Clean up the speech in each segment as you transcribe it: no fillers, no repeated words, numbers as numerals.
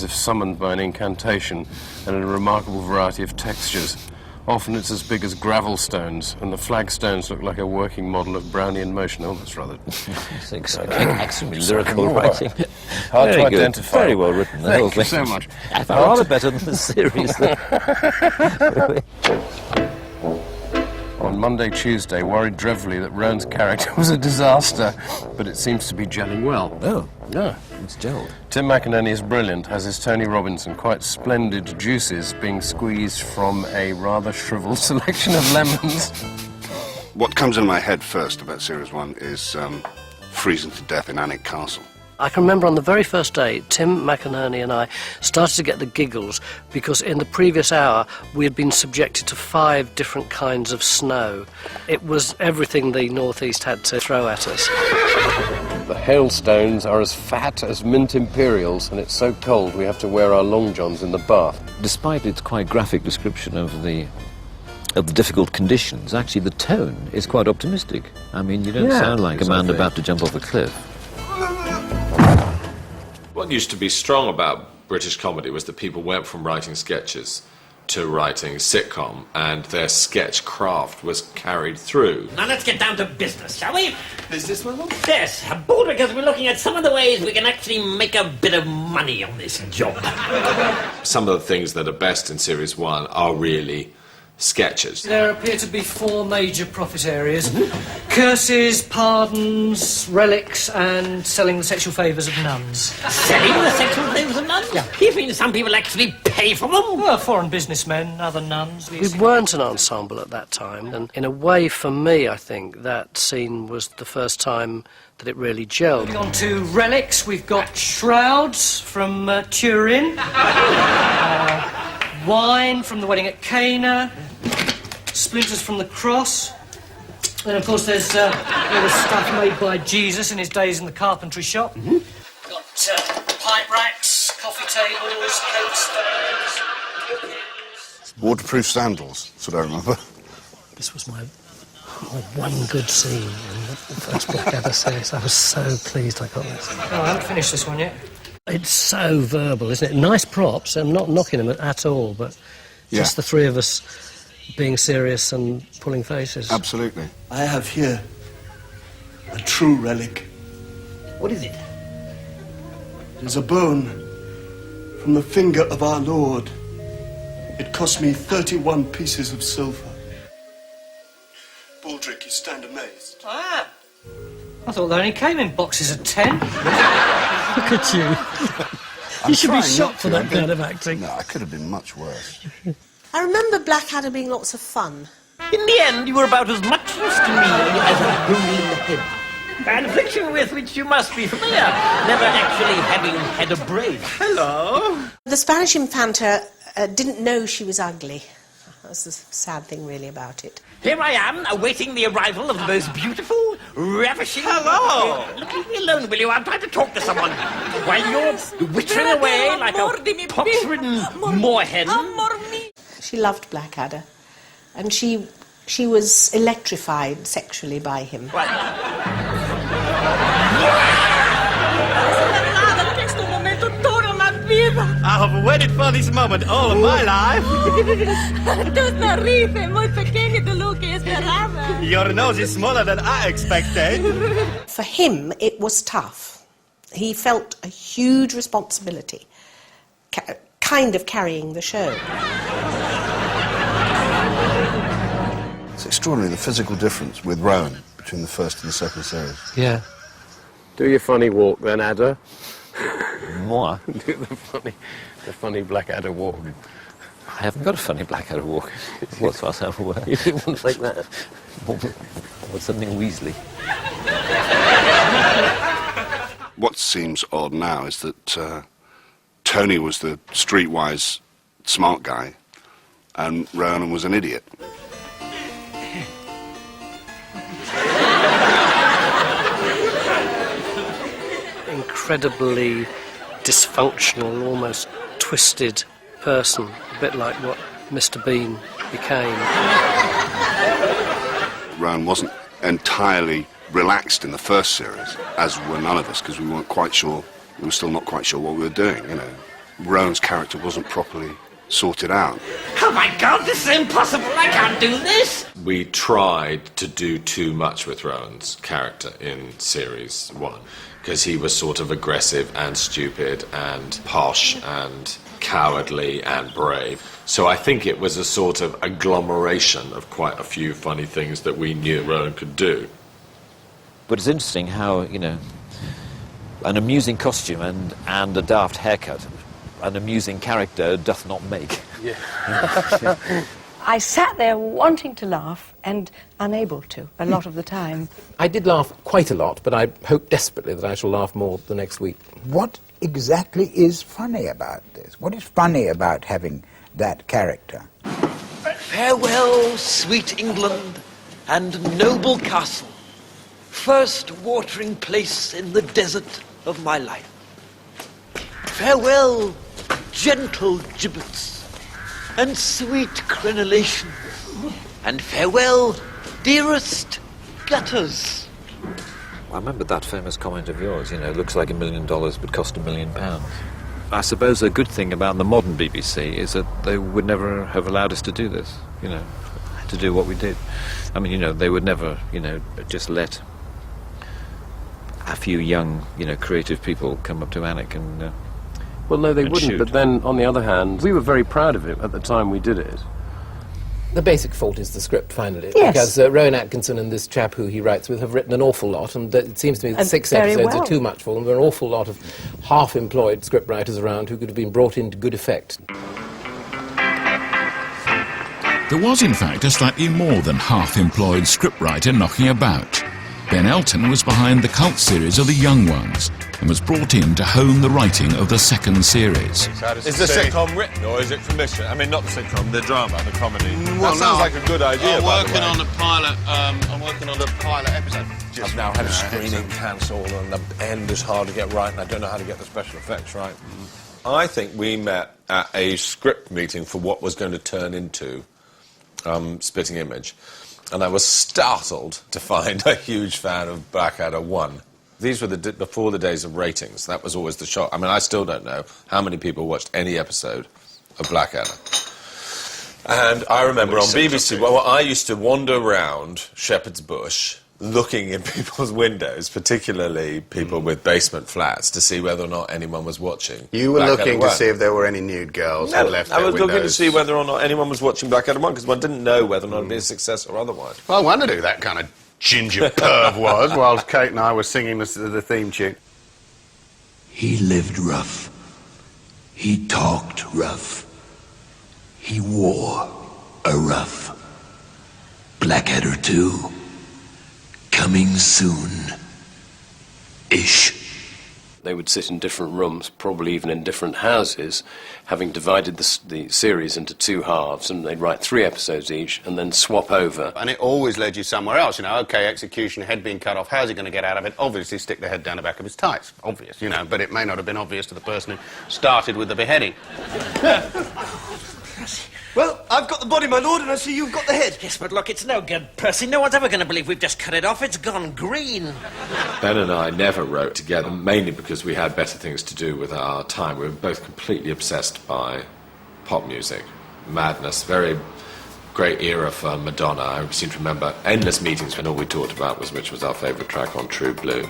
as if summoned by an incantation, and in a remarkable variety of textures. Often it's as big as gravel stones, and the flagstones look like a working model of Brownian motion. Oh, that's rather... Excellent lyrical writing. Hard Very to good. identify. Very well written. The whole Thank you thing. so much. Rather better than the series. On Monday, Tuesday, worried dreadfully that Rowan's character was a disaster, but it seems to be gelling well. Oh, Yeah. it's gelled. Tim McInerney is brilliant, as is Tony Robinson. Quite splendid juices being squeezed from a rather shriveled selection of lemons. What comes in my head first about Series 1 is freezing to death in Alnwick Castle. I can remember on the very first day, Tim McInerney and I started to get the giggles because in the previous hour we had been subjected to 5 different kinds of snow. It was everything the northeast had to throw at us. The hailstones are as fat as mint imperials, and it's so cold we have to wear our long johns in the bath. Despite its quite graphic description of the difficult conditions, actually the tone is quite optimistic. I mean, you don't sound like a man about to jump off a cliff. What used to be strong about British comedy was that people went from writing sketches to writing sitcom, and their sketch craft was carried through. Now let's get down to business, shall we? Is this one? Yes, I'm bored because we're looking at some of the ways we can actually make a bit of money on this job. Some of the things that are best in Series 1 are really sketches. There appear to be 4 major profit areas. Curses, pardons, relics, and selling the sexual favours of nuns. Selling the sexual favours of nuns? Yeah. You mean some people actually pay for them? Well, foreign businessmen, other nuns. We weren't an ensemble at that time, and in a way, for me, I think, that scene was the first time that it really gelled. Moving on to relics, we've got shrouds from Turin, wine from the wedding at Cana, splinters from the cross, and of course there's all the stuff made by Jesus in his days in the carpentry shop. Got pipe racks, coffee tables, coat stands. Waterproof sandals, that's what I remember. This was my one good scene in the first Blackadder series. I was so pleased I got this. Oh, I haven't finished this one yet. It's so verbal, isn't it? Nice props. I'm not knocking them at all, but just the 3 of us being serious and pulling faces. Absolutely. I have here a true relic. What is it? It is a bone from the finger of our Lord. It cost me 31 pieces of silver. Baldrick, you stand amazed. Ah! I thought they only came in boxes of 10. Look at you. You should be shot for that kind of acting. No, I could have been much worse. I remember Blackadder being lots of fun. In the end, you were about as much use to me as a hole in the head. An affliction with which you must be familiar, never actually having had a brain. Hello. The Spanish Infanta didn't know she was ugly. That's the sad thing, really, about it. Here I am, awaiting the arrival of the most beautiful, ravishing... Hello! Leave me alone, will you? I'm trying to talk to someone. While you're wittering away like a pox-ridden moorhen. She loved Blackadder, and she was electrified sexually by him. I have waited for this moment all of my life. Your nose is smaller than I expected. For him, it was tough. He felt a huge responsibility, kind of carrying the show. It's extraordinary, the physical difference with Rowan between the first and the second series. Yeah. Do your funny walk then, Adder. Moi? Do the funny Blackadder walk. I haven't got a funny Blackadder walk. What's that have a word? You didn't want to take that. What's something Weasley? What seems odd now is that Tony was the streetwise, smart guy, and Rowan was an idiot. Incredibly dysfunctional, almost twisted person, a bit like what Mr. Bean became. Rowan wasn't entirely relaxed in the first series, as were none of us, because we were still not quite sure what we were doing, you know. Rowan's character wasn't properly sorted out. Oh my God, this is impossible. I can't do this. We tried to do too much with Rowan's character in series 1 because he was sort of aggressive and stupid and posh and cowardly and brave. So I think it was a sort of agglomeration of quite a few funny things that we knew Rowan could do. But it's interesting how, you know, an amusing costume and a daft haircut, an amusing character doth not make. Yeah. I sat there wanting to laugh and unable to, a lot of the time. I did laugh quite a lot, but I hope desperately that I shall laugh more the next week. What exactly is funny about this? What is funny about having that character? Farewell, sweet England, and noble castle, first watering place in the desert of my life. Farewell, gentle gibbets, and sweet crenellation, and farewell, dearest gutters. I remember that famous comment of yours, you know, looks like $1 million but cost £1 million. I suppose a good thing about the modern BBC is that they would never have allowed us to do this, you know, to do what we did. I mean, you know, they would never, you know, just let a few young, you know, creative people come up to Alec and well, no, they wouldn't, shoot. but then, on the other hand, we were very proud of it at the time we did it. The basic fault is the script, finally, Yes. because Rowan Atkinson and this chap who he writes with have written an awful lot, and it seems to me that And 6 very episodes well. are too much for them. There are an awful lot of half-employed scriptwriters around who could have been brought in to good effect. There was, in fact, a slightly more than half-employed scriptwriter knocking about. Ben Elton was behind the cult series of The Young Ones and was brought in to hone the writing of the second series. Is the sitcom written or is it commissioned? I mean, not the sitcom, the drama, the comedy. Well, that sounds like a good idea. I'm by the working way. on the pilot. I'm working on the pilot episode. I've now had a screening cancelled and the end is hard to get right and I don't know how to get the special effects right. I think we met at a script meeting for what was going to turn into Spitting Image, and I was startled to find a huge fan of Blackadder 1. These were before the days of ratings. That was always the shock. I mean, I still don't know how many people watched any episode of Blackadder. And I remember on BBC, well, I used to wander around Shepherd's Bush looking in people's windows, particularly people with basement flats, to see whether or not anyone was watching. You were Blackadder looking to 1. see if there were any nude girls No, who left I their was looking to windows. see whether or not anyone was watching Blackadder 1, because one didn't know whether or not it'd be a success or otherwise. Well, I wondered who that kind of ginger perv was whilst Kate and I were singing the theme tune. He lived rough. He talked rough. He wore a rough. Blackadder 2. Coming soon. Ish. They would sit in different rooms, probably even in different houses, having divided the series into 2 halves, and they'd write 3 episodes each and then swap over. And it always led you somewhere else, you know, OK, execution, head being cut off, how's he going to get out of it? Obviously stick the head down the back of his tights, obvious, you know, but it may not have been obvious to the person who started with the beheading. Well, I've got the body, my lord, and I see you've got the head. Yes, but look, it's no good, Percy. No one's ever going to believe we've just cut it off. It's gone green. Ben and I never wrote together, mainly because we had better things to do with our time. We were both completely obsessed by pop music, madness, very great era for Madonna. I seem to remember endless meetings when all we talked about was which was our favourite track on True Blue.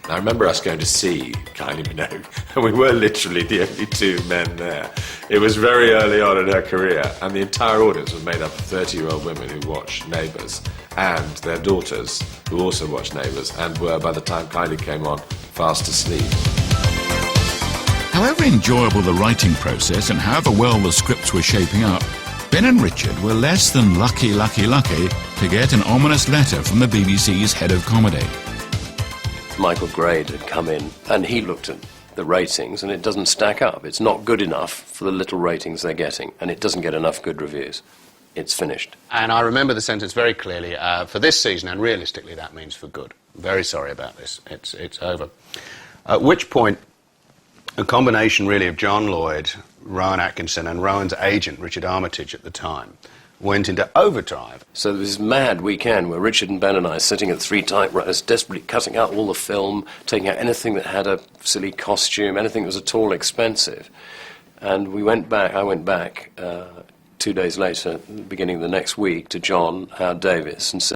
And I remember us going to see Kylie Minogue, and we were literally the only 2 men there. It was very early on in her career, and the entire audience was made up of 30-year-old women who watched Neighbours, and their daughters, who also watched Neighbours, and were, by the time Kylie came on, fast asleep. However enjoyable the writing process and however well the scripts were shaping up, Ben and Richard were less than lucky to get an ominous letter from the BBC's head of comedy. Michael Grade had come in, and he looked at the ratings, and it doesn't stack up. It's not good enough for the little ratings they're getting, and it doesn't get enough good reviews. It's finished. And I remember the sentence very clearly, for this season, and realistically that means for good. Very sorry about this. It's over. At which point, a combination really of John Lloyd, Rowan Atkinson, and Rowan's agent, Richard Armitage at the time, went into overdrive. So there was this mad weekend where Richard and Ben and I sitting at 3 typewriters, desperately cutting out all the film, taking out anything that had a silly costume, anything that was at all expensive. And we went back, I went back 2 days later, beginning of the next week, to John Howard Davis and said,